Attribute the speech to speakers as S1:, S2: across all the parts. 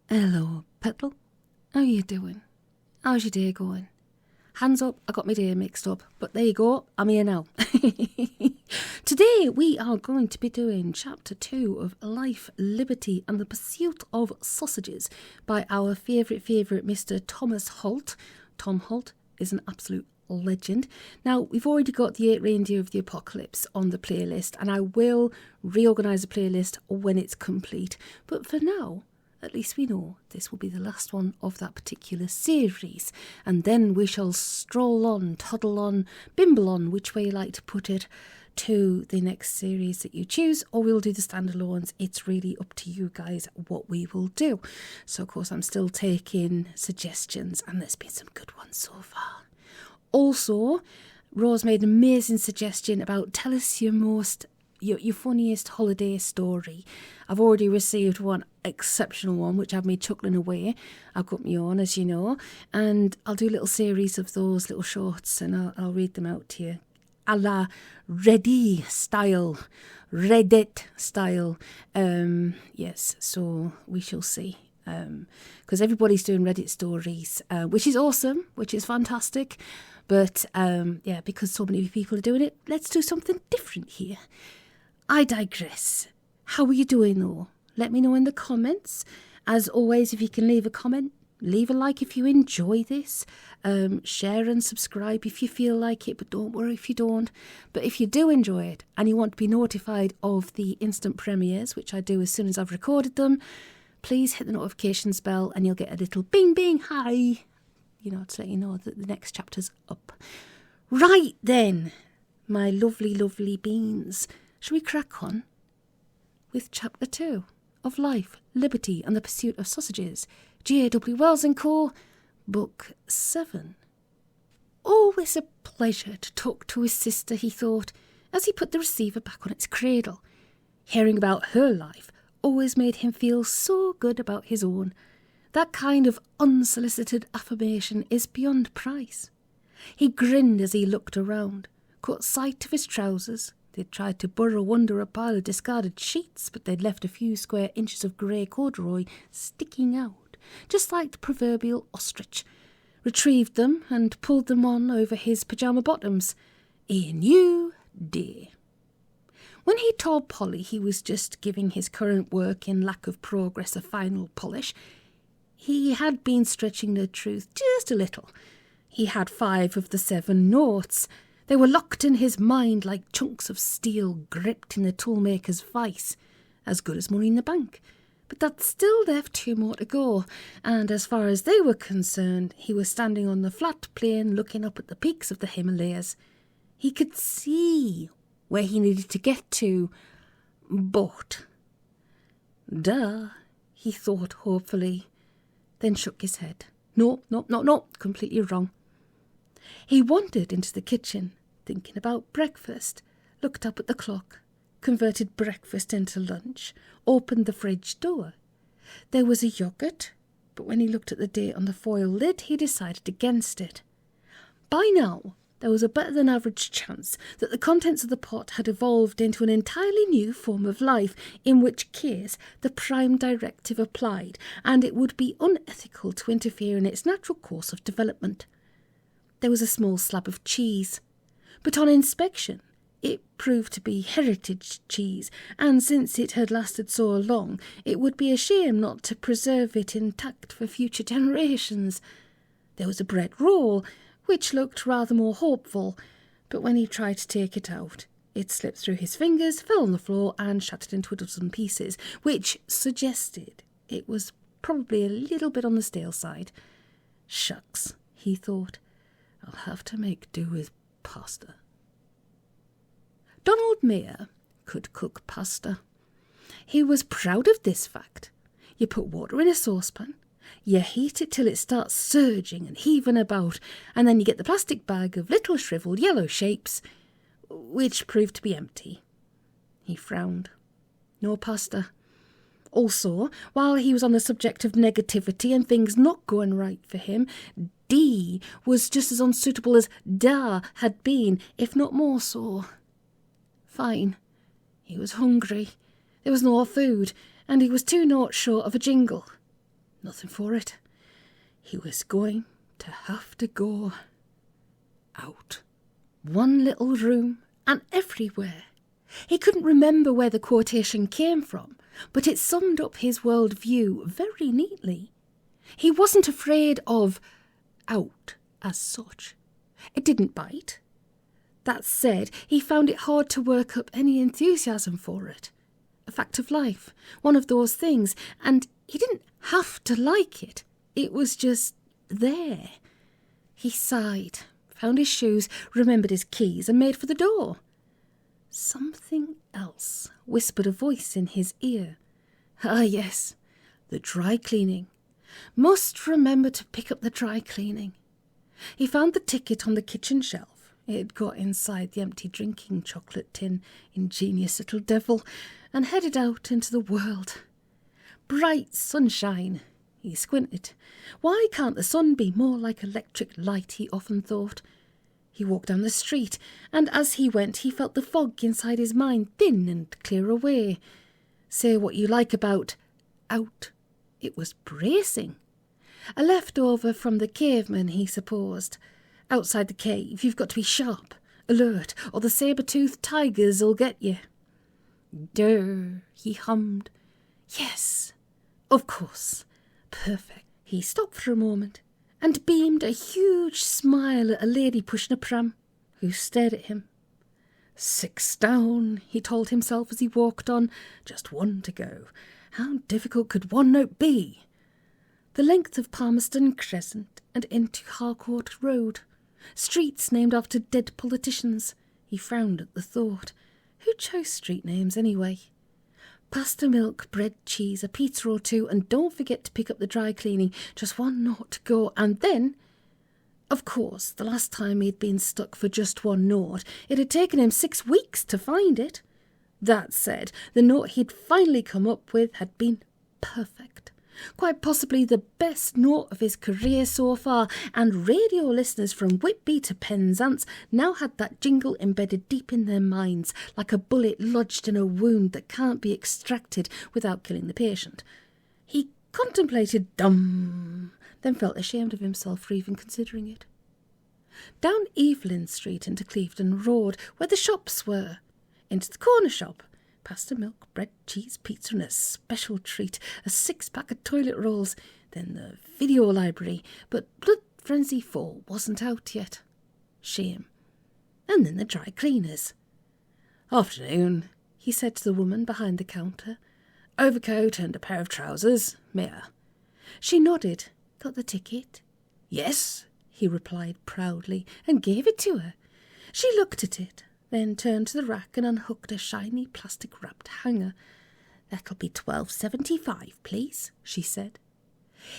S1: Hello, Petal. How you doing? How's your day going? Hands up, I got my day mixed up, but there you go, I'm here now. Today we are going to be doing Chapter 2 of Life, Liberty and the Pursuit of Sausages by our favourite Mr. Thomas Holt. Tom Holt is an absolute legend. Now, we've already got the 8 Reindeer of the Apocalypse on the playlist, and I will reorganise the playlist when it's complete. But for now, at least we know this will be the last one of that particular series, and then we shall stroll on, toddle on, bimble on, which way you like to put it, to the next series that you choose, or we'll do the standalones. It's really up to you guys what we will do. So, of course, I'm still taking suggestions, and there's been some good ones so far. Also, Rose made an amazing suggestion about tell us your funniest holiday story. I've already received one exceptional one, which had me chuckling away. I've got me on, as you know, and I'll do a little series of those little shorts, and I'll read them out to you. A la Reddit style. Yes, so we shall see. Because everybody's doing Reddit stories, which is awesome, which is fantastic. But, because so many people are doing it, let's do something different here. I digress. How are you doing, though? Let me know in the comments. As always, if you can leave a comment, leave a like if you enjoy this. Share and subscribe if you feel like it, but don't worry if you don't. But if you do enjoy it and you want to be notified of the instant premieres, which I do as soon as I've recorded them, please hit the notifications bell and you'll get a little bing bing hi, to let you know that the next chapter's up. Right then, my lovely beans. Shall we crack on with Chapter 2 of Life, Liberty and the Pursuit of Sausages, G.A.W. Wells & Co., Book 7. Always a pleasure to talk to his sister, he thought, as he put the receiver back on its cradle. Hearing about her life always made him feel so good about his own. That kind of unsolicited affirmation is beyond price. He grinned as he looked around, caught sight of his trousers. They'd tried to burrow under a pile of discarded sheets, but they'd left a few square inches of grey corduroy sticking out, just like the proverbial ostrich. Retrieved them and pulled them on over his pyjama bottoms. A new day. When he told Polly he was just giving his current work in lack of progress a final polish, he had been stretching the truth just a little. He had 5 of the 7 notes. They were locked in his mind like chunks of steel gripped in the toolmaker's vice. As good as money in the bank. But that still left 2 more to go, and as far as they were concerned, he was standing on the flat plain looking up at the peaks of the Himalayas. He could see where he needed to get to, but... Duh, he thought hopefully, then shook his head. No, completely wrong. He wandered into the kitchen, thinking about breakfast, looked up at the clock, converted breakfast into lunch, opened the fridge door. There was a yoghurt, but when he looked at the date on the foil lid, he decided against it. By now, there was a better-than-average chance that the contents of the pot had evolved into an entirely new form of life, in which case the prime directive applied, and it would be unethical to interfere in its natural course of development. There was a small slab of cheese, but on inspection it proved to be heritage cheese, and since it had lasted so long, it would be a shame not to preserve it intact for future generations. There was a bread roll, which looked rather more hopeful, but when he tried to take it out, it slipped through his fingers, fell on the floor, and shattered into a dozen pieces, which suggested it was probably a little bit on the stale side. Shucks, he thought. I'll have to make do with pasta. Donald Mayer could cook pasta. He was proud of this fact. You put water in a saucepan, you heat it till it starts surging and heaving about, and then you get the plastic bag of little shriveled yellow shapes, which proved to be empty. He frowned. No pasta. Also, while he was on the subject of negativity and things not going right for him, D was just as unsuitable as Da had been, if not more so. Fine. He was hungry. There was no food, and he was 2 notes short of a jingle. Nothing for it. He was going to have to go out. One little room, and everywhere. He couldn't remember where the quotation came from, but it summed up his worldview very neatly. He wasn't afraid of out as such. It didn't bite. That said, he found it hard to work up any enthusiasm for it. A fact of life, one of those things, and he didn't have to like it. It was just there. He sighed, found his shoes, remembered his keys, and made for the door. Something else, whispered a voice in his ear. Ah, yes, the dry cleaning. Must remember to pick up the dry cleaning. He found the ticket on the kitchen shelf. It had got inside the empty drinking chocolate tin, ingenious little devil, and headed out into the world. Bright sunshine. He squinted. Why can't the sun be more like electric light, he often thought. He walked down the street, and as he went he felt the fog inside his mind thin and clear away. Say what you like about out. It was bracing. A leftover from the caveman, he supposed. Outside the cave, you've got to be sharp, alert, or the saber-toothed tigers'll get you. Durr, he hummed. Yes, of course. Perfect. He stopped for a moment and beamed a huge smile at a lady pushing a pram, who stared at him. 6 down, he told himself as he walked on. Just 1 to go. How difficult could 1 note be? The length of Palmerston Crescent and into Harcourt Road. Streets named after dead politicians. He frowned at the thought. Who chose street names anyway? Pasta, milk, bread, cheese, a pizza or 2, and don't forget to pick up the dry cleaning. Just 1 note to go, and then... Of course, the last time he'd been stuck for just 1 note, it had taken him 6 weeks to find it. That said, the note he'd finally come up with had been perfect. Quite possibly the best note of his career so far, and radio listeners from Whitby to Penzance now had that jingle embedded deep in their minds, like a bullet lodged in a wound that can't be extracted without killing the patient. He contemplated then felt ashamed of himself for even considering it. Down Evelyn Street into Clevedon Road, where the shops were, into the corner shop. Pasta, milk, bread, cheese, pizza, and a special treat, a 6-pack of toilet rolls, then the video library, but Blood Frenzy 4 wasn't out yet. Shame. And then the dry cleaners. Afternoon, he said to the woman behind the counter. Overcoat and a pair of trousers, may I? She nodded. Got the ticket? Yes, he replied proudly, and gave it to her. She looked at it, then turned to the rack and unhooked a shiny plastic-wrapped hanger. That'll be $12.75, please, she said.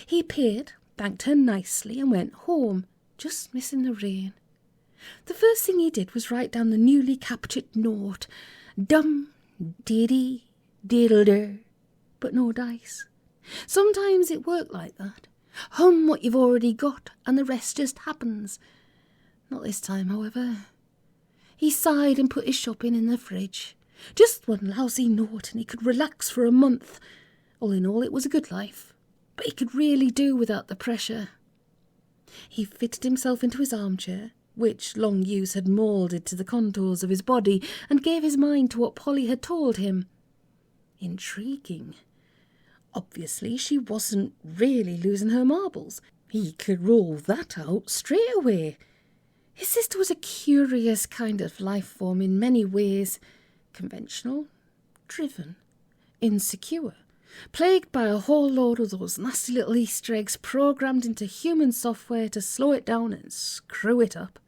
S1: He paid, thanked her nicely, and went home, just missing the rain. The first thing he did was write down the newly captured note. Dum, diddy, diddle-der, but no dice. Sometimes it worked like that. Hum what you've already got, and the rest just happens. Not this time, however. He sighed and put his shopping in the fridge. Just 1 lousy note and he could relax for a month. All in all, it was a good life, but he could really do without the pressure. He fitted himself into his armchair, which long use had moulded to the contours of his body, and gave his mind to what Polly had told him. Intriguing. Obviously, she wasn't really losing her marbles. He could rule that out straight away. His sister was a curious kind of life form in many ways. Conventional, driven, insecure, plagued by a whole load of those nasty little Easter eggs programmed into human software to slow it down and screw it up.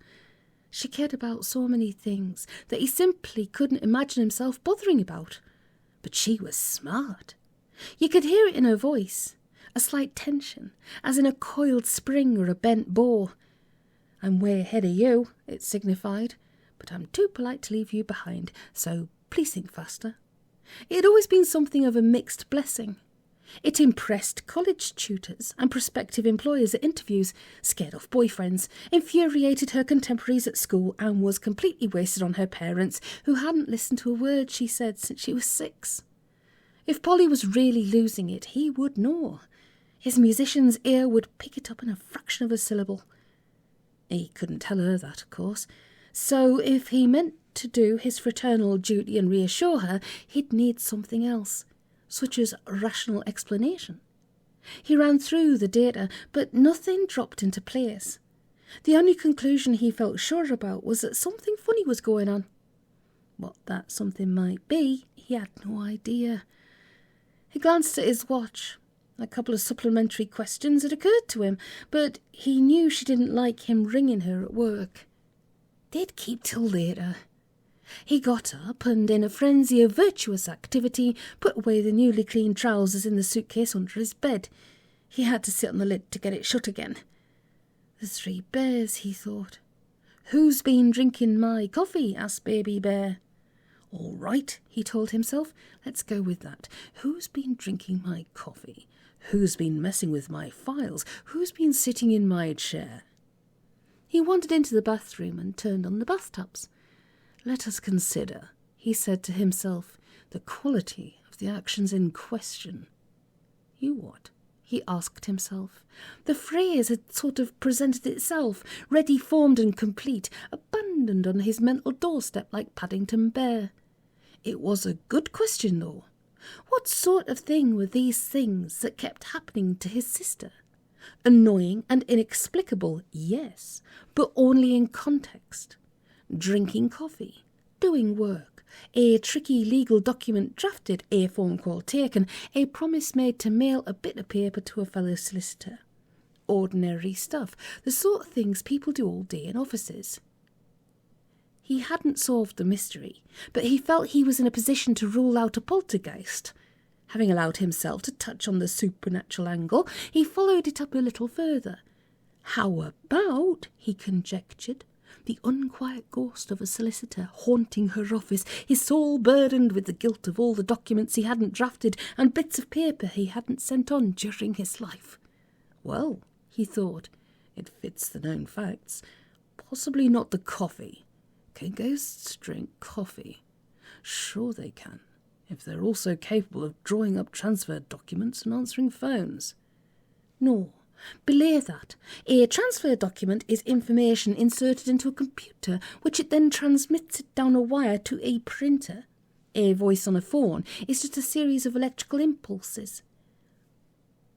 S1: She cared about so many things that he simply couldn't imagine himself bothering about. But she was smart. You could hear it in her voice, a slight tension, as in a coiled spring or a bent bow. I'm way ahead of you, it signified, but I'm too polite to leave you behind, so please think faster. It had always been something of a mixed blessing. It impressed college tutors and prospective employers at interviews, scared off boyfriends, infuriated her contemporaries at school, and was completely wasted on her parents, who hadn't listened to a word she said since she was 6. If Polly was really losing it, he would know. His musician's ear would pick it up in a fraction of a syllable. He couldn't tell her that, of course. So if he meant to do his fraternal duty and reassure her, he'd need something else, such as rational explanation. He ran through the data, but nothing dropped into place. The only conclusion he felt sure about was that something funny was going on. What that something might be, he had no idea. He glanced at his watch. A couple of supplementary questions had occurred to him, but he knew she didn't like him ringing her at work. They'd keep till later. He got up and, in a frenzy of virtuous activity, put away the newly cleaned trousers in the suitcase under his bed. He had to sit on the lid to get it shut again. The 3 bears, he thought. Who's been drinking my coffee? Asked Baby Bear. All right, he told himself. Let's go with that. Who's been drinking my coffee? Who's been messing with my files? Who's been sitting in my chair? He wandered into the bathroom and turned on the bathtubs. Let us consider, he said to himself, the quality of the actions in question. You what? He asked himself. The phrase had sort of presented itself, ready, formed and complete, abandoned on his mental doorstep like Paddington Bear. It was a good question, though. What sort of thing were these things that kept happening to his sister? Annoying and inexplicable, yes, but only in context. Drinking coffee, doing work, a tricky legal document drafted, a phone call taken, a promise made to mail a bit of paper to a fellow solicitor. Ordinary stuff, the sort of things people do all day in offices. He hadn't solved the mystery, but he felt he was in a position to rule out a poltergeist. Having allowed himself to touch on the supernatural angle, he followed it up a little further. How about, he conjectured, the unquiet ghost of a solicitor haunting her office, his soul burdened with the guilt of all the documents he hadn't drafted and bits of paper he hadn't sent on during his life? Well, he thought, it fits the known facts. Possibly not the coffee. Can ghosts drink coffee? Sure they can, if they're also capable of drawing up transfer documents and answering phones. No. Belay that. A transfer document is information inserted into a computer, which it then transmits it down a wire to a printer. A voice on a phone is just a series of electrical impulses.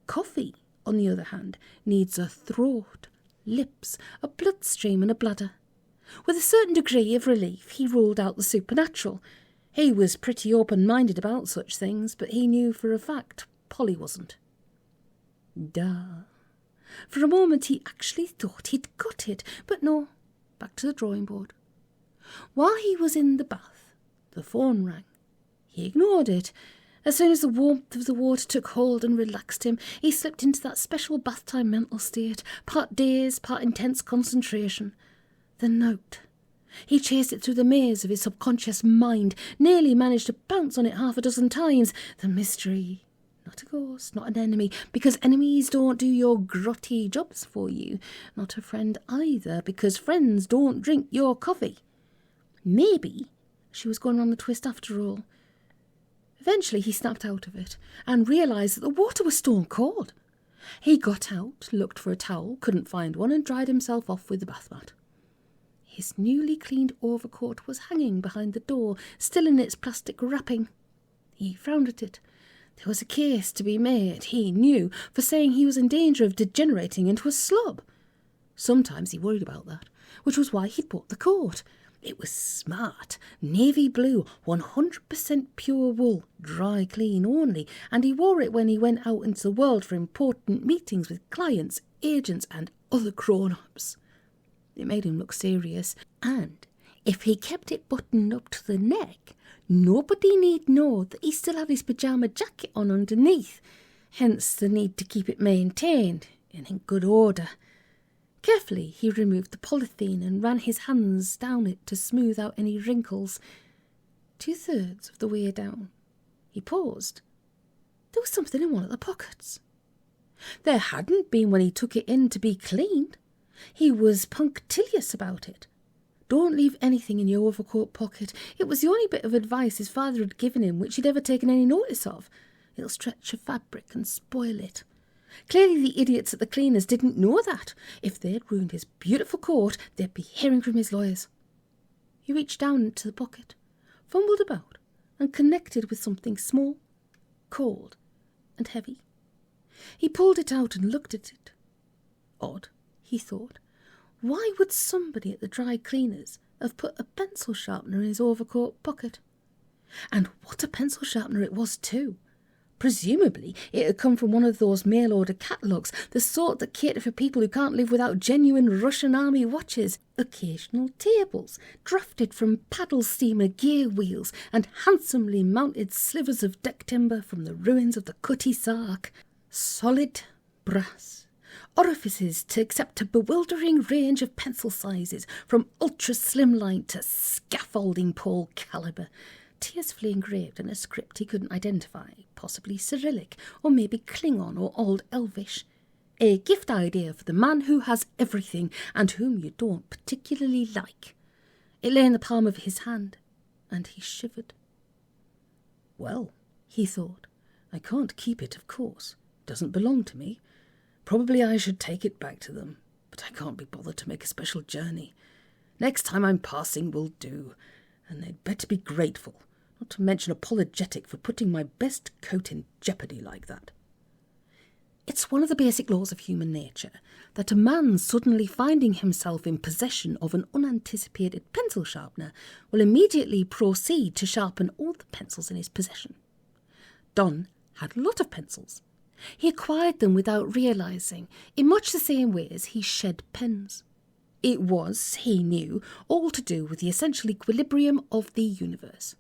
S1: Coffee, on the other hand, needs a throat, lips, a bloodstream and a bladder. With a certain degree of relief, he ruled out the supernatural. He was pretty open-minded about such things, but he knew for a fact Polly wasn't. Duh. For a moment he actually thought he'd got it, but no, back to the drawing board. While he was in the bath, the phone rang. He ignored it. As soon as the warmth of the water took hold and relaxed him, he slipped into that special bath-time mental state, part daze, part intense concentration. The note. He chased it through the maze of his subconscious mind, nearly managed to bounce on it 6 times. The mystery. Not a ghost, not an enemy, because enemies don't do your grotty jobs for you. Not a friend either, because friends don't drink your coffee. Maybe she was going on the twist after all. Eventually he snapped out of it and realised that the water was stone cold. He got out, looked for a towel, couldn't find one, and dried himself off with the bath mat. His newly cleaned overcoat was hanging behind the door, still in its plastic wrapping. He frowned at it. There was a case to be made, he knew, for saying he was in danger of degenerating into a slob. Sometimes he worried about that, which was why he'd bought the coat. It was smart, navy blue, 100% pure wool, dry clean only, and he wore it when he went out into the world for important meetings with clients, agents and other grown-ups. It made him look serious, and if he kept it buttoned up to the neck, nobody need know that he still had his pyjama jacket on underneath, hence the need to keep it maintained and in good order. Carefully he removed the polythene and ran his hands down it to smooth out any wrinkles. 2/3 of the way down, he paused. There was something in one of the pockets. There hadn't been when he took it in to be cleaned. He was punctilious about it. Don't leave anything in your overcoat pocket. It was the only bit of advice his father had given him which he'd ever taken any notice of. It'll stretch your fabric and spoil it. Clearly the idiots at the cleaners didn't know that. If they'd ruined his beautiful coat, they'd be hearing from his lawyers. He reached down into the pocket, fumbled about, and connected with something small, cold, and heavy. He pulled it out and looked at it. Odd, he thought. Why would somebody at the dry cleaners have put a pencil sharpener in his overcoat pocket? And what a pencil sharpener it was too! Presumably it had come from one of those mail-order catalogues, the sort that cater for people who can't live without genuine Russian army watches, occasional tables, drafted from paddle steamer gear wheels, and handsomely mounted slivers of deck timber from the ruins of the Cutty Sark. Solid brass. Orifices to accept a bewildering range of pencil sizes, from ultra-slimline to scaffolding pole calibre. Tearfully engraved in a script he couldn't identify, possibly Cyrillic, or maybe Klingon or Old Elvish. A gift idea for the man who has everything and whom you don't particularly like. It lay in the palm of his hand, and he shivered. Well, he thought, I can't keep it, of course. It doesn't belong to me. Probably I should take it back to them, but I can't be bothered to make a special journey. Next time I'm passing will do, and they'd better be grateful, not to mention apologetic for putting my best coat in jeopardy like that. It's one of the basic laws of human nature that a man suddenly finding himself in possession of an unanticipated pencil sharpener will immediately proceed to sharpen all the pencils in his possession. Don had a lot of pencils. He acquired them without realising, in much the same way as he shed pens. It was, he knew, all to do with the essential equilibrium of the universe.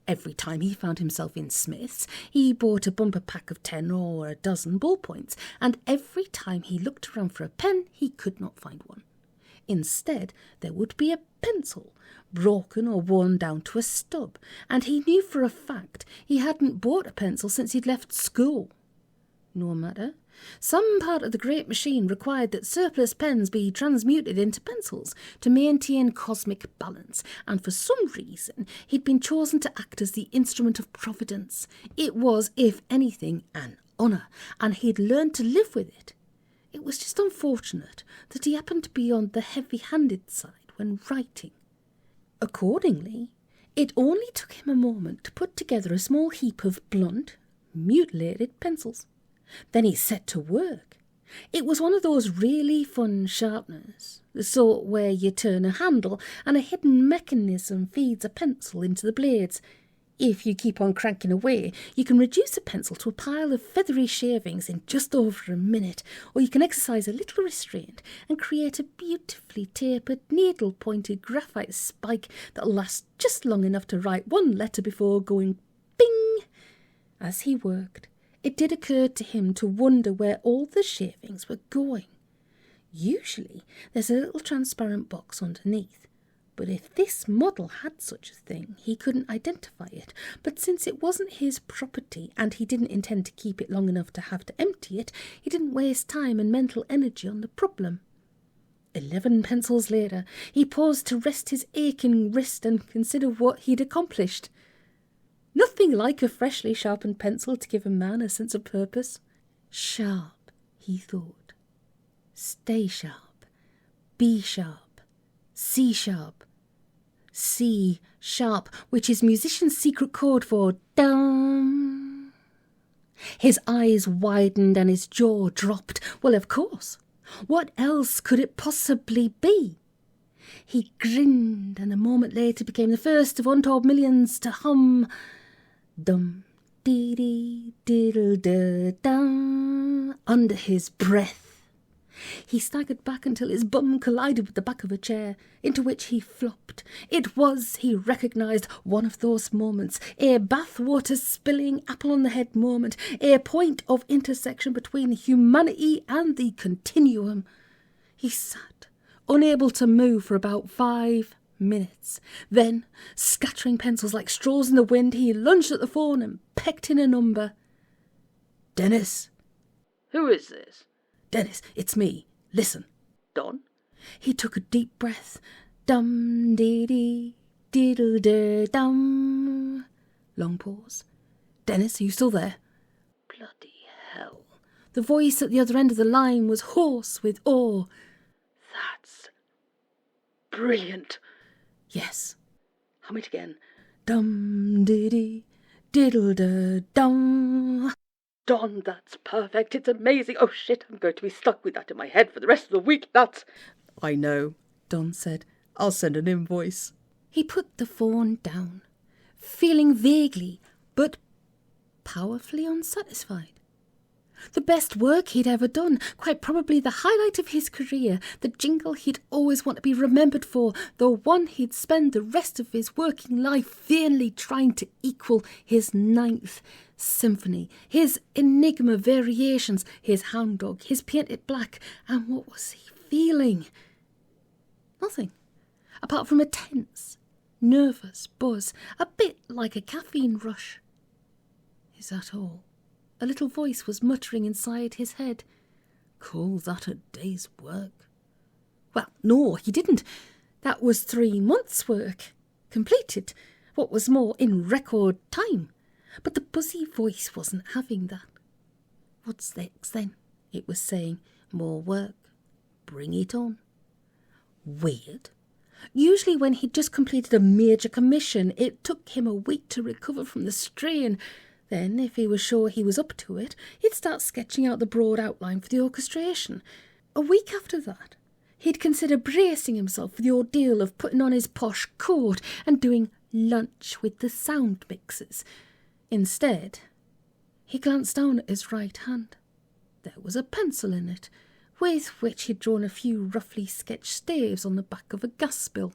S1: Every time he found himself in Smith's, he bought a bumper pack of 10 or a dozen ballpoints, and every time he looked around for a pen, he could not find one. Instead, there would be a pencil, broken or worn down to a stub, and he knew for a fact he hadn't bought a pencil since he'd left school. No matter. Some part of the great machine required that surplus pens be transmuted into pencils to maintain cosmic balance, and for some reason he'd been chosen to act as the instrument of providence. It was, if anything, an honour, and he'd learned to live with it. It was just unfortunate that he happened to be on the heavy-handed side when writing. Accordingly, it only took him a moment to put together a small heap of blunt, mutilated pencils. Then he set to work. It was one of those really fun sharpeners, the sort where you turn a handle and a hidden mechanism feeds a pencil into the blades. If you keep on cranking away, you can reduce a pencil to a pile of feathery shavings in just over a minute, or you can exercise a little restraint and create a beautifully tapered, needle-pointed graphite spike that'll last just long enough to write one letter before going bing. As he worked, it did occur to him to wonder where all the shavings were going. Usually there's a little transparent box underneath, but if this model had such a thing, he couldn't identify it. But since it wasn't his property and he didn't intend to keep it long enough to have to empty it, he didn't waste time and mental energy on the problem. 11 pencils later, he paused to rest his aching wrist and consider what he'd accomplished. Nothing like a freshly sharpened pencil to give a man a sense of purpose. Sharp, he thought. Stay sharp. B sharp. C sharp. C sharp, which is musician's secret code for dum. His eyes widened and his jaw dropped. Well, of course. What else could it possibly be? He grinned, and a moment later became the first of untold millions to hum dum dee dee diddle da dum under his breath. He staggered back until his bum collided with the back of a chair, into which he flopped. It was, he recognised, one of those moments, a bathwater-spilling, apple-on-the-head moment, a point of intersection between humanity and the continuum. He sat, unable to move for about 5 minutes. Then, scattering pencils like straws in the wind, he lunged at the phone and pecked in a number. Dennis.
S2: Who is this?
S1: Dennis, it's me. Listen.
S2: Don?
S1: He took a deep breath. Dum dee dee diddle da dum. Long pause. Dennis, are you still there?
S2: Bloody hell.
S1: The voice at the other end of the line was hoarse with awe.
S2: That's brilliant.
S1: Yes.
S2: Hum it again.
S1: Dum-diddy, diddle-da-dum.
S2: Don, that's perfect. It's amazing. Oh, shit, I'm going to be stuck with that in my head for the rest of the week. That's...
S3: I know, Don said. I'll send an invoice.
S1: He put the phone down, feeling vaguely but powerfully unsatisfied. The best work he'd ever done, quite probably the highlight of his career, the jingle he'd always want to be remembered for, the one he'd spend the rest of his working life vainly trying to equal, his Ninth Symphony, his Enigma variations, his Hound Dog, his Painted Black. And what was he feeling? Nothing, apart from a tense, nervous buzz, a bit like a caffeine rush. Is that all? A little voice was muttering inside his head. Call that a day's work? Well, no, he didn't. That was 3 months' work. Completed. What was more, in record time. But the buzzy voice wasn't having that. What's next then? It was saying, more work. Bring it on. Weird. Usually when he'd just completed a major commission, it took him a week to recover from the strain. Then, if he was sure he was up to it, he'd start sketching out the broad outline for the orchestration. A week after that, he'd consider bracing himself for the ordeal of putting on his posh coat and doing lunch with the sound mixers. Instead, he glanced down at his right hand. There was a pencil in it, with which he'd drawn a few roughly sketched staves on the back of a gas bill.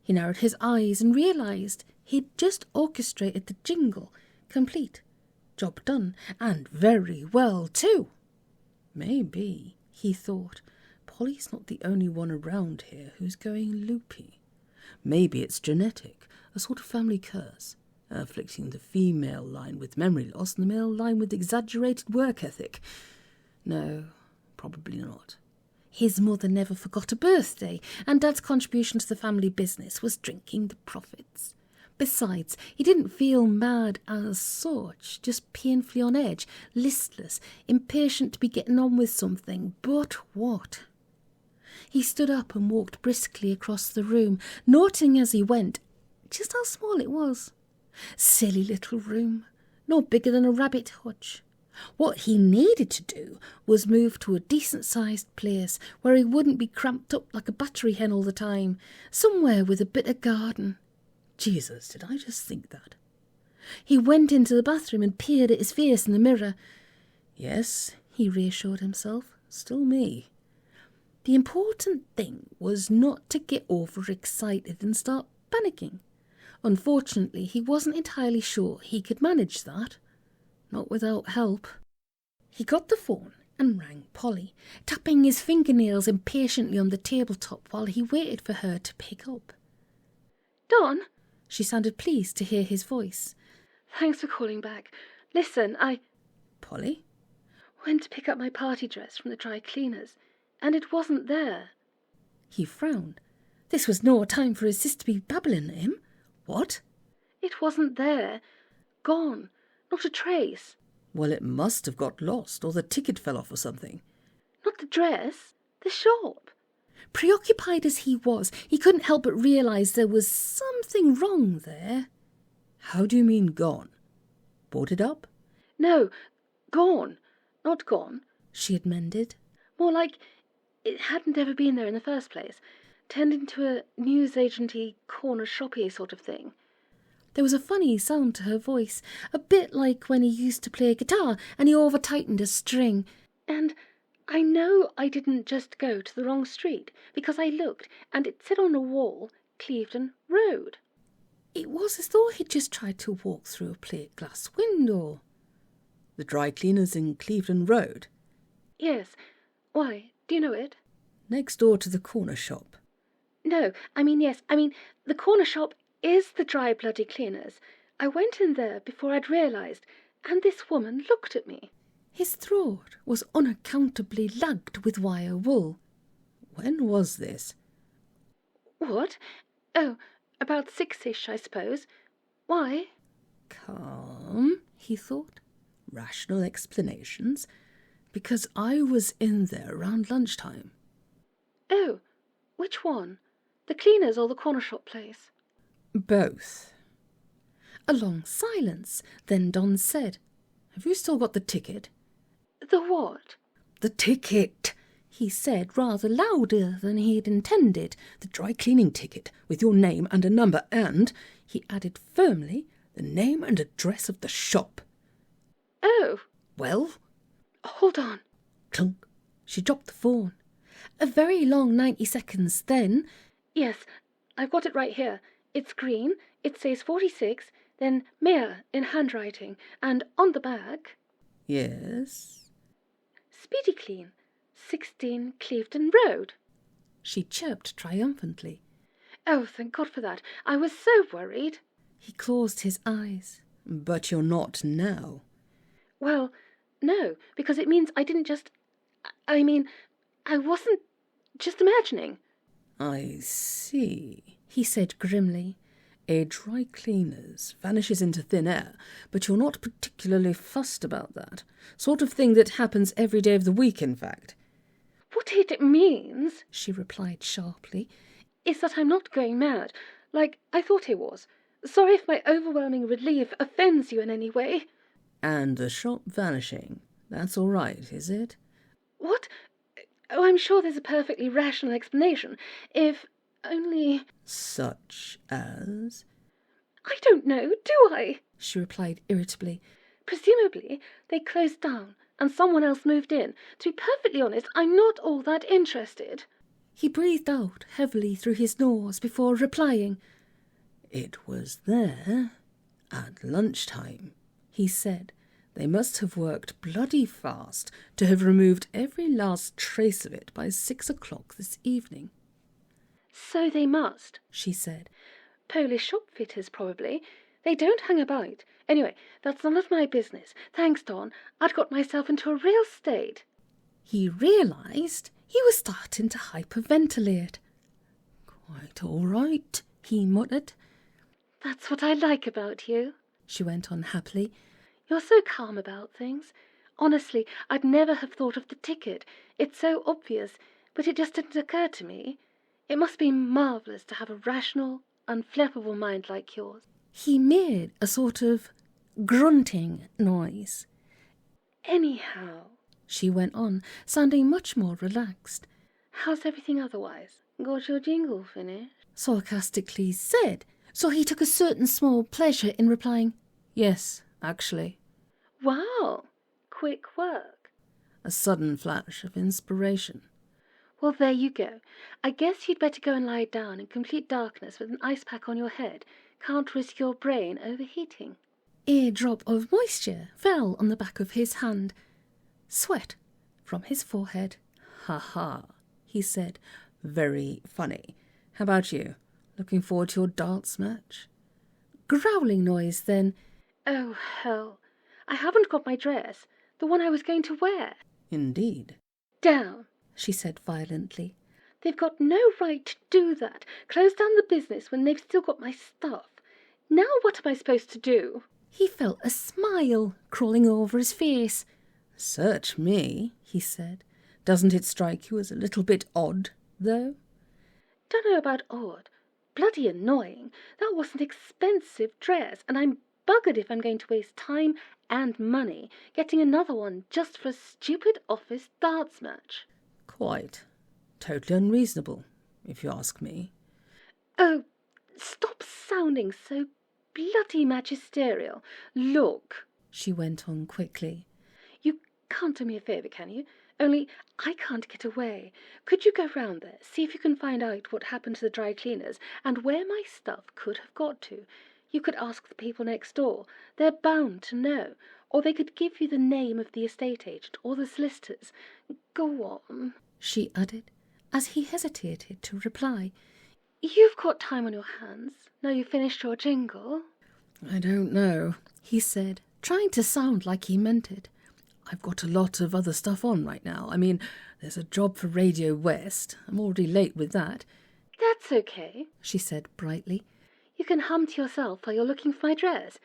S1: He narrowed his eyes and realised he'd just orchestrated the jingle. Complete. Job done. And very well, too. Maybe, he thought, Polly's not the only one around here who's going loopy. Maybe it's genetic, a sort of family curse, afflicting the female line with memory loss and the male line with exaggerated work ethic. No, probably not. His mother never forgot a birthday, and Dad's contribution to the family business was drinking the profits. Besides, he didn't feel mad as such, just painfully on edge, listless, impatient to be getting on with something. But what? He stood up and walked briskly across the room, noting as he went just how small it was. Silly little room, no bigger than a rabbit hutch. What he needed to do was move to a decent-sized place where he wouldn't be cramped up like a battery hen all the time, somewhere with a bit of garden. Jesus, did I just think that? He went into the bathroom and peered at his face in the mirror. Yes, he reassured himself, still me. The important thing was not to get overexcited and start panicking. Unfortunately, he wasn't entirely sure he could manage that. Not without help. He got the phone and rang Polly, tapping his fingernails impatiently on the tabletop while he waited for her to pick up.
S2: Don?
S1: She sounded pleased to hear his voice.
S2: Thanks for calling back. Listen, I
S1: Polly?
S2: went to pick up my party dress from the dry cleaners, and it wasn't there.
S1: He frowned. This was no time for his sister to be babbling at him. What?
S2: It wasn't there. Gone. Not a trace.
S3: Well, it must have got lost, or the ticket fell off or something.
S2: Not the dress. The shop.
S1: Preoccupied as he was, he couldn't help but realise there was something wrong there.
S3: How do you mean gone? Boarded up?
S2: No, gone. Not gone.
S1: She amended.
S2: More like it hadn't ever been there in the first place. Turned into a newsagenty, corner shoppy sort of thing.
S1: There was a funny sound to her voice, a bit like when he used to play guitar and he over-tightened a string.
S2: And I know I didn't just go to the wrong street, because I looked, and it said on a wall, Clevedon Road.
S1: It was as though he'd just tried to walk through a plate glass window.
S3: The dry cleaners in Clevedon Road?
S2: Yes. Why? Do you know it?
S3: Next door to the corner shop.
S2: No, yes. The corner shop is the dry bloody cleaners. I went in there before I'd realised, and this woman looked at me.
S1: His throat was unaccountably lagged with wire wool.
S3: When was this?
S2: What? Oh, about 6-ish, I suppose. Why?
S1: Calm, he thought.
S3: Rational explanations. because I was in there around lunchtime.
S2: Oh, which one? The cleaners or the corner shop place?
S3: Both.
S1: A long silence. Then Don said,
S3: Have you still got the ticket?
S2: The what?
S3: The ticket,
S1: he said rather louder than he'd intended.
S3: the dry cleaning ticket with your name and a number and, he added firmly, the name and address of the shop.
S2: Oh,
S3: Well?
S2: hold on.
S3: Clunk. She dropped the phone.
S1: A very long 90 seconds then.
S2: Yes, I've got it right here. It's green, it says 46, then Mayor in handwriting, and on the back,
S3: Yes?
S2: Speedy Clean, 16 Clevedon Road.
S1: She chirped triumphantly.
S2: Oh, thank God for that. I was so worried.
S1: He closed his eyes.
S3: But you're not now.
S2: Well, no, because it means I didn't just... I mean, I wasn't just imagining.
S3: I see.
S1: He said grimly.
S3: A dry cleaner's vanishes into thin air, but you're not particularly fussed about that. Sort of thing that happens every day of the week, in fact.
S2: What it means,
S1: She replied sharply.
S2: is that I'm not going mad, like I thought it was. Sorry if my overwhelming relief offends you in any way.
S3: And the shop vanishing. That's all right, is it?
S2: What? Oh, I'm sure there's a perfectly rational explanation. If only...
S3: Such as?
S2: I don't know, do I?
S1: She replied irritably.
S2: Presumably, they closed down and someone else moved in. To be perfectly honest, I'm not all that interested.
S1: He breathed out heavily through his nose before replying.
S3: It was there at lunchtime, he said. They must have worked bloody fast to have removed every last trace of it by 6 o'clock this evening.
S2: So they must,
S1: she said.
S2: Polish shop fitters, probably. They don't hang about. Anyway, that's none of my business. Thanks, Don. I'd got myself into a real state.
S1: He realised he was starting to hyperventilate.
S3: Quite all right,
S1: He muttered.
S2: That's what I like about you.
S1: She went on happily.
S2: You're so calm about things. Honestly, I'd never have thought of the ticket. It's so obvious, but it just didn't occur to me. It must be marvellous to have a rational, unflappable mind like yours.
S1: He made a sort of grunting noise.
S2: Anyhow,
S1: She went on, sounding much more relaxed.
S2: how's everything otherwise? Got your jingle finished?
S1: Sarcastically said, so he took a certain small pleasure in replying,
S3: Yes, actually.
S2: Wow, quick work.
S3: A sudden flash of inspiration.
S2: Well, there you go. I guess you'd better go and lie down in complete darkness with an ice pack on your head. Can't risk your brain overheating.
S1: A drop of moisture fell on the back of his hand. Sweat from his forehead.
S3: Ha ha, he said. Very funny. How about you? Looking forward to your darts match?
S1: Growling noise then.
S2: Oh, hell. I haven't got my dress. The one I was going to wear.
S3: Indeed.
S2: Down,
S1: She said violently.
S2: They've got no right to do that. Close down the business when they've still got my stuff. Now what am I supposed to do?
S1: He felt a smile crawling over his face.
S3: Search me, he said. Doesn't it strike you as a little bit odd, though?
S2: Don't know about odd. Bloody annoying. That was an expensive dress, and I'm buggered if I'm going to waste time and money getting another one just for a stupid office darts match.
S3: Quite. Totally unreasonable, if you ask me.
S2: Oh, stop sounding so bloody magisterial. Look,
S1: She went on quickly.
S2: you can't do me a favour, can you? Only I can't get away. Could you go round there, see if you can find out what happened to the dry cleaners and where my stuff could have got to? You could ask the people next door. They're bound to know. Or they could give you the name of the estate agent or the solicitors. Go on.
S1: She added, as he hesitated to reply.
S2: You've got time on your hands. Now you've finished your jingle.
S3: I don't know,
S1: He said, trying to sound like he meant it.
S3: I've got a lot of other stuff on right now. I mean, there's a job for Radio West. I'm already late with that.
S2: That's okay.
S1: She said brightly.
S2: You can hum to yourself while you're looking for my dress.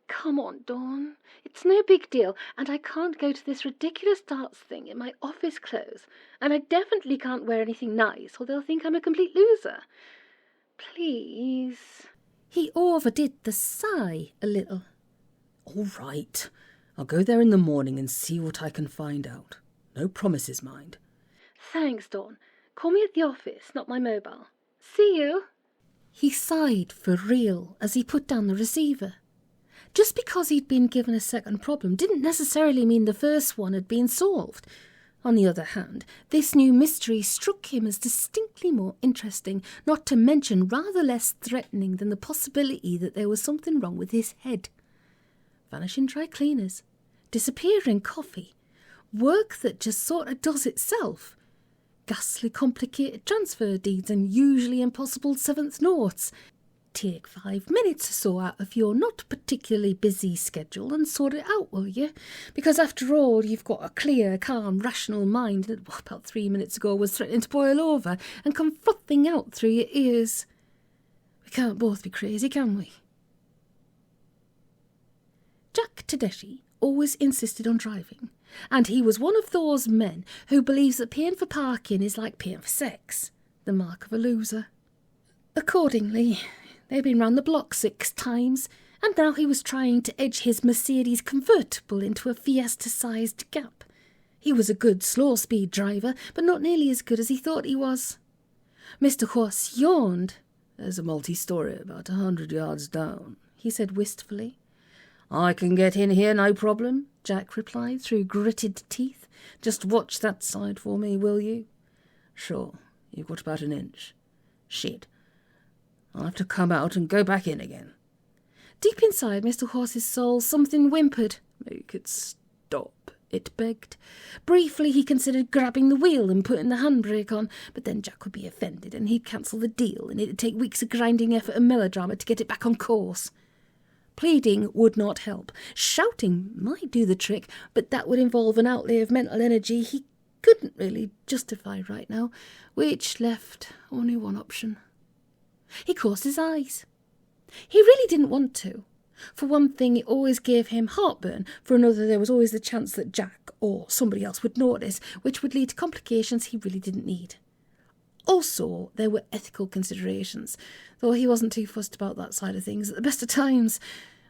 S2: Come on, Dawn. It's no big deal, and I can't go to this ridiculous darts thing in my office clothes, and I definitely can't wear anything nice, or they'll think I'm a complete loser. Please.
S3: He overdid the sigh a little. All right. I'll go there in the morning and see what I can find out. No promises, mind.
S2: Thanks, Dawn. Call me at the office, not my mobile. See you.
S1: He sighed for real as he put down the receiver. Just because he'd been given a second problem didn't necessarily mean the first one had been solved. On the other hand, this new mystery struck him as distinctly more interesting, not to mention rather less threatening than the possibility that there was something wrong with his head. Vanishing dry cleaners, disappearing coffee, work that just sort of does itself, ghastly complicated transfer deeds and usually impossible seventh notes. Take 5 minutes or so out of your not particularly busy schedule and sort it out, will you? Because after all, you've got a clear, calm, rational mind that about 3 minutes ago was threatening to boil over and come frothing out through your ears. We can't both be crazy, can we? Jack Tedeschi always insisted on driving, and he was one of those men who believes that paying for parking is like paying for sex, the mark of a loser. Accordingly, they'd been round the block 6 times, and now he was trying to edge his Mercedes convertible into a Fiesta-sized gap. He was a good slow-speed driver, but not nearly as good as he thought he was. Mr. Horse yawned.
S3: There's a multi-story about 100 yards down, he said wistfully. I can get in here, no problem, Jack replied through gritted teeth. Just watch that side for me, will you? Sure, you've got about an inch. Shit. I'll have to come out and go back in again.
S1: Deep inside Mr. Horse's soul, something whimpered.
S3: Make it stop,
S1: it begged. Briefly he considered grabbing the wheel and putting the handbrake on, but then Jack would be offended and he'd cancel the deal, and it'd take weeks of grinding effort and melodrama to get it back on course. Pleading would not help. Shouting might do the trick, but that would involve an outlay of mental energy he couldn't really justify right now, which left only one option. He closed his eyes. He really didn't want to. For one thing, it always gave him heartburn. For another, there was always the chance that Jack or somebody else would notice, which would lead to complications he really didn't need. Also, there were ethical considerations, though he wasn't too fussed about that side of things at the best of times.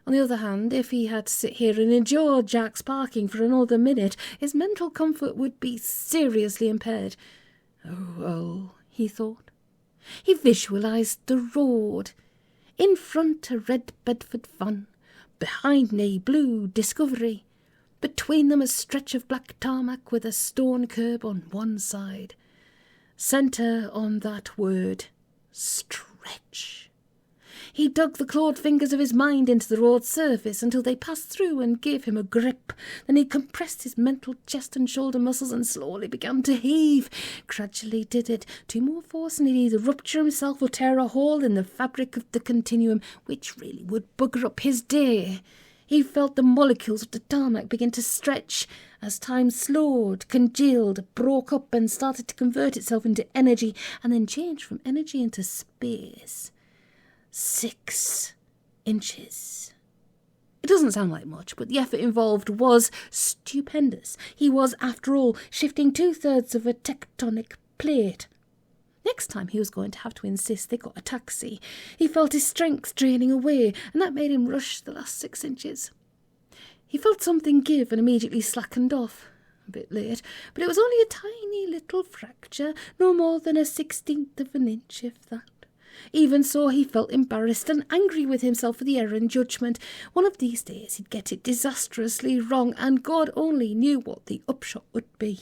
S1: On the other hand, if he had to sit here and endure Jack's parking for another minute, his mental comfort would be seriously impaired. Oh, well, he thought. He visualised the road. In front a red Bedford van, behind a blue Discovery, between them a stretch of black tarmac with a stone curb on one side. Centre on that word, stretch. He dug the clawed fingers of his mind into the road's surface until they passed through and gave him a grip. Then he compressed his mental chest and shoulder muscles and slowly began to heave. Gradually did it, to more force, and he'd either rupture himself or tear a hole in the fabric of the continuum, which really would bugger up his day. He felt the molecules of the tarmac begin to stretch as time slowed, congealed, broke up and started to convert itself into energy and then change from energy into space. 6 inches. It doesn't sound like much, but the effort involved was stupendous. He was, after all, shifting 2/3 of a tectonic plate. Next time he was going to have to insist they got a taxi. He felt his strength draining away, and that made him rush the last 6 inches. He felt something give and immediately slackened off. A bit late, but it was only a tiny little fracture, no more than a 1/16 of an inch, if that. Even so, he felt embarrassed and angry with himself for the error in judgment. One of these days he'd get it disastrously wrong, and God only knew what the upshot would be.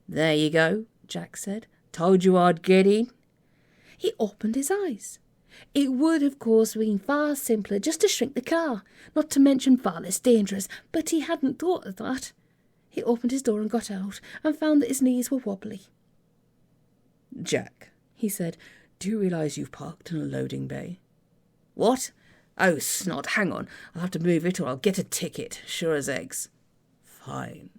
S3: There you go, Jack said. Told you I'd get in.
S1: He opened his eyes. It would, of course, been far simpler just to shrink the car, not to mention far less dangerous, but he hadn't thought of that. He opened his door and got out, and found that his knees were wobbly.
S3: Jack, he said, do you realise you've parked in a loading bay? What? Oh, snot, hang on. I'll have to move it or I'll get a ticket, sure as eggs. Fine.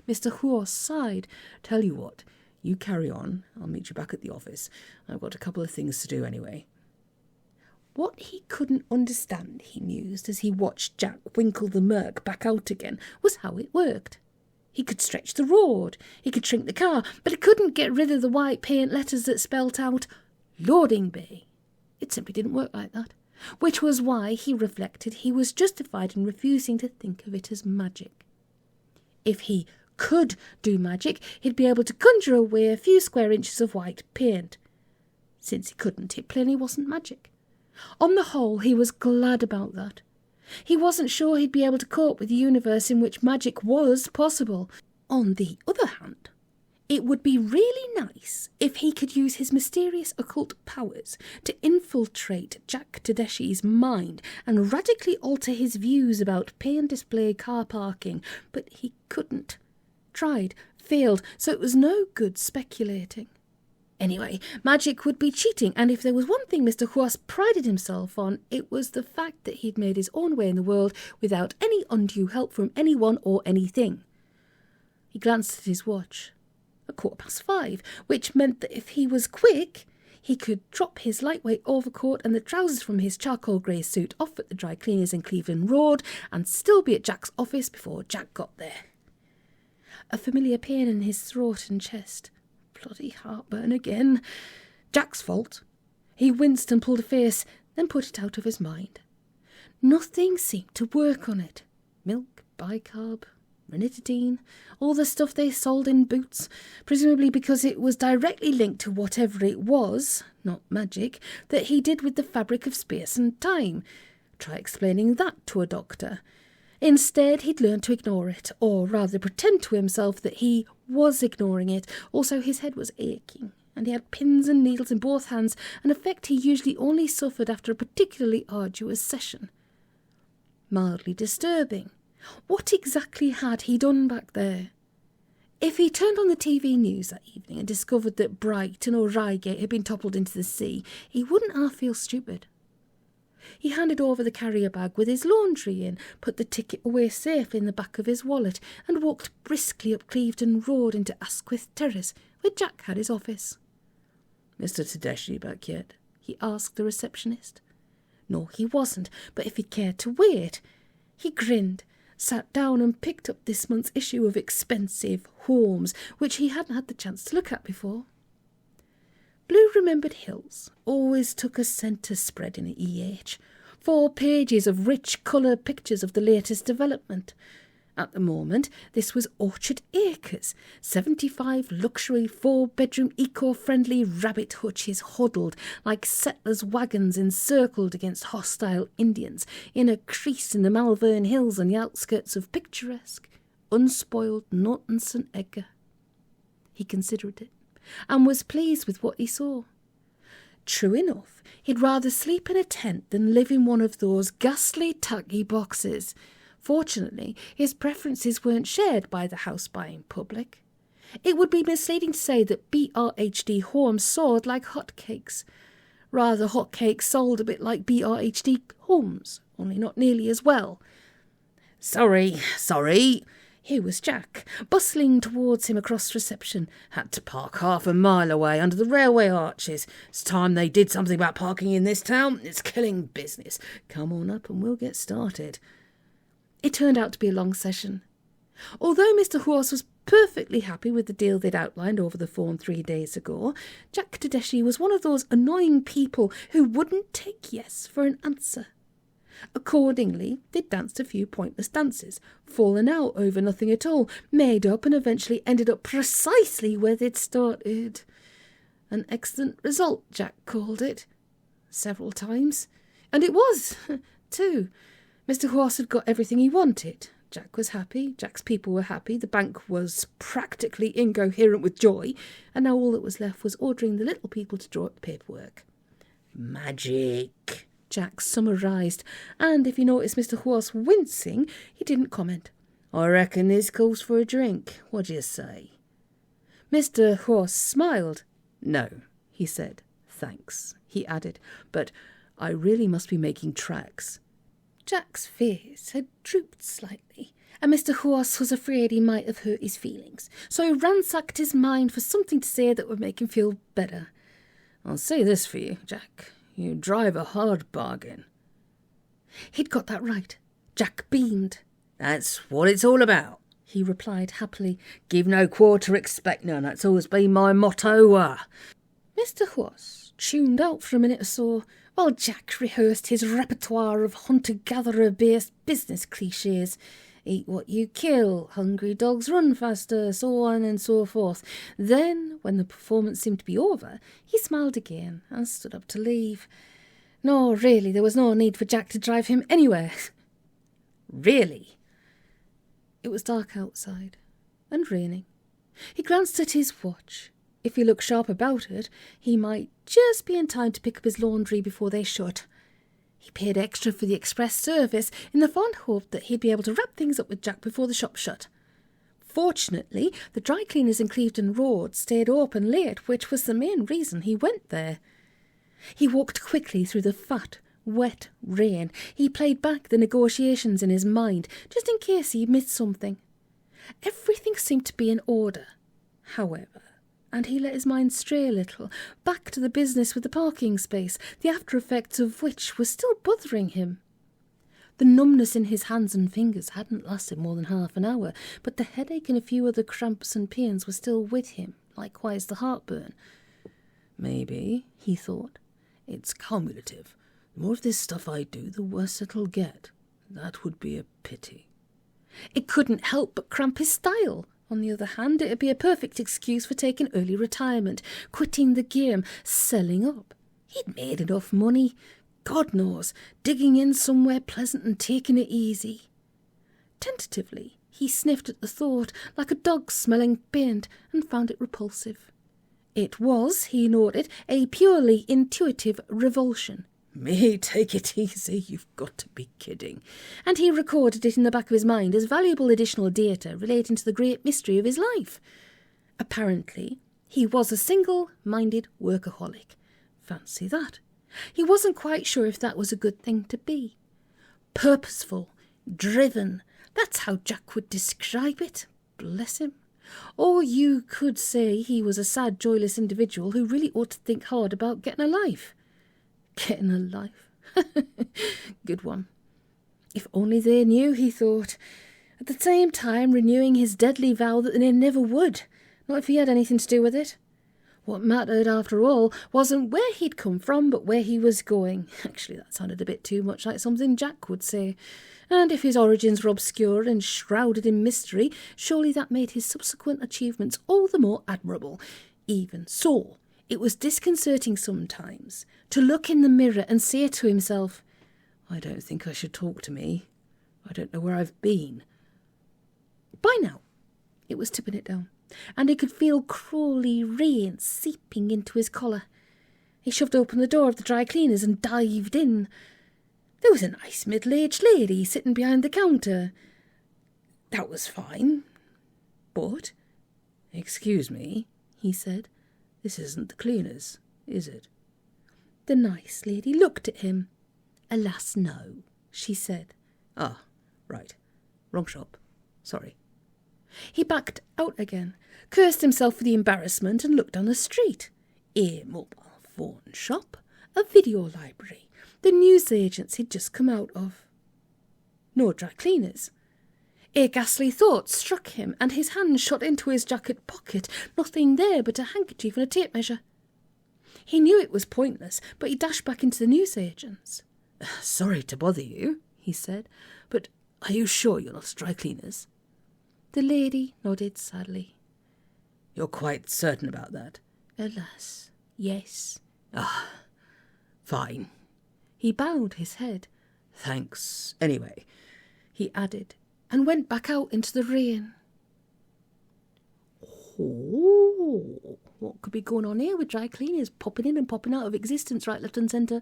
S3: Mr. Horse sighed. Tell you what, you carry on. I'll meet you back at the office. I've got a couple of things to do anyway.
S1: What he couldn't understand, he mused as he watched Jack winkle the murk back out again, was how it worked. He could stretch the road, he could shrink the car, but he couldn't get rid of the white paint letters that spelt out loading bay. It simply didn't work like that, which was why, he reflected, he was justified in refusing to think of it as magic. If he could do magic, he'd be able to conjure away a few square inches of white paint. Since he couldn't, it plainly wasn't magic. On the whole, he was glad about that. He wasn't sure he'd be able to cope with a universe in which magic was possible. On the other hand, it would be really nice if he could use his mysterious occult powers to infiltrate Jack Tedeschi's mind and radically alter his views about pay and display car parking, but he couldn't. Tried, failed, so it was no good speculating. Anyway, magic would be cheating, and if there was one thing Mr. Huas prided himself on, it was the fact that he'd made his own way in the world without any undue help from anyone or anything. He glanced at his watch. 5:15, which meant that if he was quick, he could drop his lightweight overcoat and the trousers from his charcoal grey suit off at the dry cleaners in Cleveland Road and still be at Jack's office before Jack got there. A familiar pain in his throat and chest. Bloody heartburn again. Jack's fault. He winced and pulled a face, then put it out of his mind. Nothing seemed to work on it. Milk, bicarb, ranitidine, all the stuff they sold in Boots, presumably because it was directly linked to whatever it was, not magic, that he did with the fabric of space and time. Try explaining that to a doctor. Instead, he'd learned to ignore it, or rather pretend to himself that he was ignoring it. Also, his head was aching, and he had pins and needles in both hands, an effect he usually only suffered after a particularly arduous session. Mildly disturbing. What exactly had he done back there? If he turned on the TV news that evening and discovered that Brighton or Reigate had been toppled into the sea, he wouldn't half feel stupid. He handed over the carrier bag with his laundry in, put the ticket away safely in the back of his wallet, and walked briskly up Clevedon Road into Asquith Terrace, where Jack had his office. "Mr. Tedeschi back yet?" he asked the receptionist. No, he wasn't, but if he cared to wait. He grinned, sat down and picked up this month's issue of expensive Holmes, which he hadn't had the chance to look at before. Blue Remembered Hills always took a centre spread in EH. 4 pages of rich colour pictures of the latest development. At the moment, this was Orchard Acres, 75 luxury 4-bedroom eco-friendly rabbit hutches huddled like settlers' wagons encircled against hostile Indians in a crease in the Malvern Hills on the outskirts of picturesque, unspoiled Norton St. Edgar. He considered it, and was pleased with what he saw. True enough, he'd rather sleep in a tent than live in one of those ghastly tacky boxes. Fortunately, his preferences weren't shared by the house-buying public. It would be misleading to say that BRHD homes sold like hotcakes. Rather, hotcakes sold a bit like BRHD homes, only not nearly as well. Sorry. Here was Jack, bustling towards him across reception. Had to park half a mile away under the railway arches. It's time they did something about parking in this town. It's killing business. Come on up and we'll get started. It turned out to be a long session. Although Mr. Horse was perfectly happy with the deal they'd outlined over the phone 3 days ago, Jack Tedeschi was one of those annoying people who wouldn't take yes for an answer. Accordingly, they danced a few pointless dances, fallen out over nothing at all, made up and eventually ended up precisely where they'd started. An excellent result, Jack called it. Several times. And it was, too. Mr. Horse had got everything he wanted. Jack was happy, Jack's people were happy, the bank was practically incoherent with joy, and now all that was left was ordering the little people to draw up the paperwork. Magic, Jack summarised, and if he noticed Mr. Horse wincing, he didn't comment. I reckon this calls for a drink. What do you say? Mr. Horse smiled. No, he said. Thanks, he added, but I really must be making tracks. Jack's face had drooped slightly, and Mr. Horse was afraid he might have hurt his feelings, so he ransacked his mind for something to say that would make him feel better. I'll say this for you, Jack.
S3: You drive a hard bargain."
S1: He'd got that right. Jack beamed.
S3: "That's what it's all about,"
S1: he replied happily.
S3: "Give no quarter, expect none. That's always been my motto."
S1: Mr. Horse tuned out for a minute or so while Jack rehearsed his repertoire of hunter-gatherer-based business cliches. Eat what you kill, hungry dogs run faster, so on and so forth. Then, when the performance seemed to be over, he smiled again and stood up to leave. No, really, there was no need for Jack to drive him anywhere.
S3: "Really?"
S1: It was dark outside, and raining. He glanced at his watch. If he looked sharp about it, he might just be in time to pick up his laundry before they shut. He paid extra for the express service in the fond hope that he'd be able to wrap things up with Jack before the shop shut. Fortunately, the dry cleaners in Clevedon Road stayed open late, which was the main reason he went there. He walked quickly through the fat, wet rain. He played back the negotiations in his mind, just in case he missed something. Everything seemed to be in order, however, and he let his mind stray a little, back to the business with the parking space, the after-effects of which were still bothering him. The numbness in his hands and fingers hadn't lasted more than half an hour, but the headache and a few other cramps and pains were still with him, likewise the heartburn.
S3: "Maybe," he thought, "it's cumulative. The more of this stuff I do, the worse it'll get. That would be a pity."
S1: It couldn't help but cramp his style. On the other hand, it'd be a perfect excuse for taking early retirement, quitting the game, selling up. He'd made enough money, God knows, digging in somewhere pleasant and taking it easy. Tentatively, he sniffed at the thought, like a dog smelling paint, and found it repulsive. It was, he noted, a purely intuitive revulsion.
S3: "Me take it easy? You've got to be kidding."
S1: And he recorded it in the back of his mind as valuable additional data relating to the great mystery of his life. Apparently, he was a single-minded workaholic. Fancy that. He wasn't quite sure if that was a good thing to be. Purposeful, driven, that's how Jack would describe it. Bless him. Or you could say he was a sad, joyless individual who really ought to think hard about getting a life. Getting a life. Good one. If only they knew, he thought, at the same time renewing his deadly vow that they never would, not if he had anything to do with it. What mattered, after all, wasn't where he'd come from, but where he was going. Actually, that sounded a bit too much like something Jack would say. And if his origins were obscure and shrouded in mystery, surely that made his subsequent achievements all the more admirable. Even so, it was disconcerting sometimes to look in the mirror and say to himself,
S3: "I don't think I should talk to me. I don't know where I've been."
S1: By now, it was tipping it down, and he could feel crawly rain seeping into his collar. He shoved open the door of the dry cleaners and dived in. There was a nice middle-aged lady sitting behind the counter. That was fine, but...
S3: "Excuse me," he said. "This isn't the cleaners, is it?"
S1: The nice lady looked at him. "Alas, no," she said.
S3: "Ah, right. Wrong shop. Sorry."
S1: He backed out again, cursed himself for the embarrassment, and looked down the street. A mobile phone shop, a video library, the newsagents he'd just come out of. No dry cleaners. A ghastly thought struck him, and his hand shot into his jacket pocket. Nothing there but a handkerchief and a tape measure. He knew it was pointless, but he dashed back into the newsagents.
S3: "Sorry to bother you," he said, "but are you sure you're not dry cleaners?"
S1: The lady nodded sadly.
S3: "You're quite certain about that?"
S1: "Alas, yes."
S3: "Ah, fine."
S1: He bowed his head.
S3: "Thanks, anyway,"
S1: he added, and went back out into the rain. Oh, what could be going on here with dry cleaners popping in and popping out of existence right, left and centre?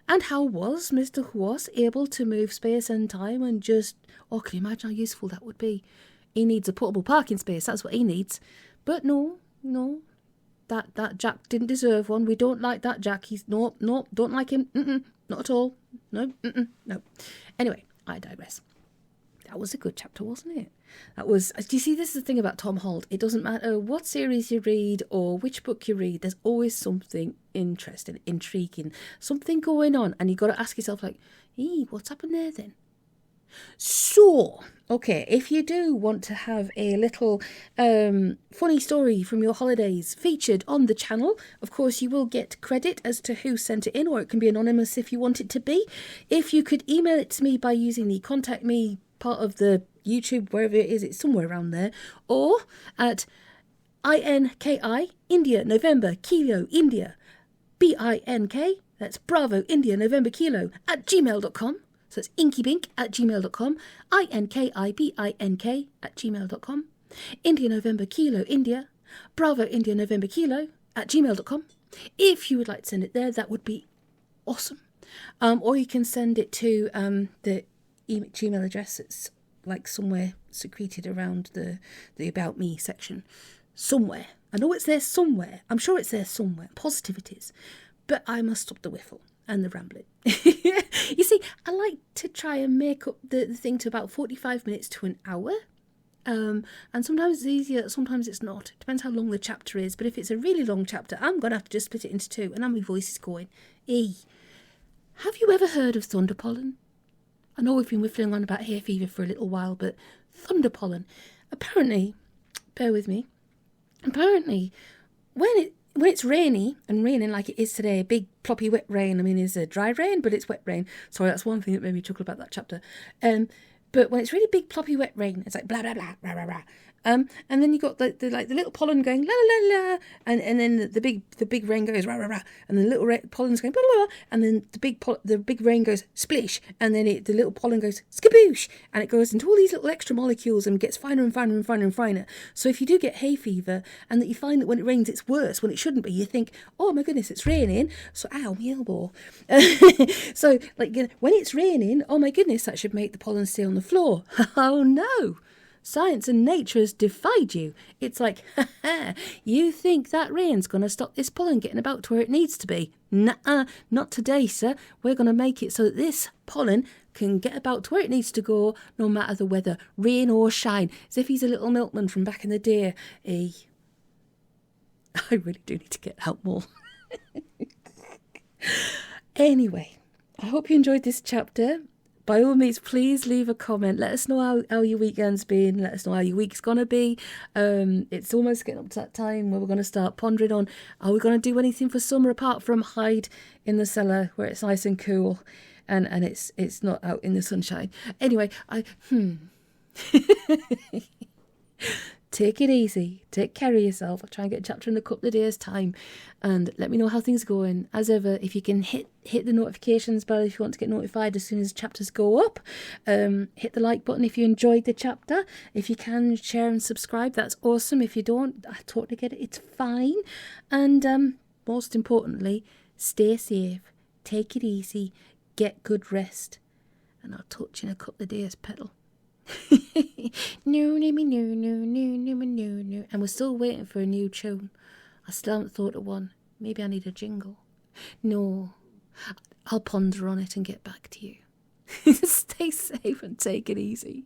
S1: And how was Mr. Horse able to move space and time and just... Oh, can you imagine how useful that would be? He needs a portable parking space, that's what he needs. But no, that Jack didn't deserve one. We don't like that Jack. He's... No, don't like him. Not at all. No. Anyway, I digress. That was a good chapter, wasn't it? Do you see, this is the thing about Tom Holt. It doesn't matter what series you read or which book you read, there's always something interesting, intriguing, something going on. And you've got to ask yourself, like, what's happened there then? So, okay, if you do want to have a little funny story from your holidays featured on the channel, of course you will get credit as to who sent it in, or it can be anonymous if you want it to be. If you could email it to me by using the contact me part of the YouTube, wherever it is, it's somewhere around there, or at INKI, India, November, Kilo, India, BINK, that's Bravo, India, November, Kilo, at gmail.com. So it's inkybink@gmail.com, INKIBINK@gmail.com, India November Kilo India, Bravo India November Kilo @gmail.com. If you would like to send it there, that would be awesome. Or you can send it to the Gmail address that's like somewhere secreted around the About Me section. Somewhere. I know it's there somewhere. I'm sure it's there somewhere. Positive it is. But I must stop the whiffle and the rambling. You see, I like to try and make up the thing to about 45 minutes to an hour. And sometimes it's easier, sometimes it's not. It depends how long the chapter is. But if it's a really long chapter, I'm going to have to just split it into two. And now my voice is going, have you ever heard of thunder pollen? I know we've been whiffling on about hay fever for a little while, but thunder pollen. Apparently, bear with me, apparently when it's rainy and raining like it is today, big ploppy wet rain. I mean, it's a dry rain, but it's wet rain. Sorry, that's one thing that made me chuckle about that chapter. But when it's really big ploppy wet rain, it's like blah blah blah rah rah rah. And then you got the little pollen going la la la la, and then the big rain goes rah rah rah, and the little pollen's going blah blah blah, and then the big rain goes splish, and then the little pollen goes skaboosh, and it goes into all these little extra molecules and gets finer and finer and finer and finer. So if you do get hay fever, and that you find that when it rains it's worse when it shouldn't be, you think, oh my goodness, it's raining, so ow, my elbow. So like, when it's raining, oh my goodness, that should make the pollen stay on the floor. Oh no. Science and nature has defied you. It's like, you think that rain's going to stop this pollen getting about to where it needs to be? Nuh-uh, not today, sir. We're going to make it so that this pollen can get about to where it needs to go, no matter the weather, rain or shine. As if he's a little milkman from back in the day. I really do need to get out more. Anyway, I hope you enjoyed this chapter. By all means, please leave a comment. Let us know how your weekend's been. Let us know how your week's going to be. It's almost getting up to that time where we're going to start pondering on, are we going to do anything for summer apart from hide in the cellar where it's nice and cool and it's not out in the sunshine. Anyway, Take it easy. Take care of yourself. I'll try and get a chapter in a couple of days' time. And let me know how things are going. As ever, if you can hit the notifications bell if you want to get notified as soon as chapters go up. Hit the like button if you enjoyed the chapter. If you can, share and subscribe. That's awesome. If you don't, I totally get it. It's fine. And most importantly, stay safe. Take it easy. Get good rest. And I'll touch you in a couple of days, Petal. No. And we're still waiting for a new tune. I still haven't thought of one. Maybe I need a jingle. No, I'll ponder on it and get back to you. Stay safe and take it easy.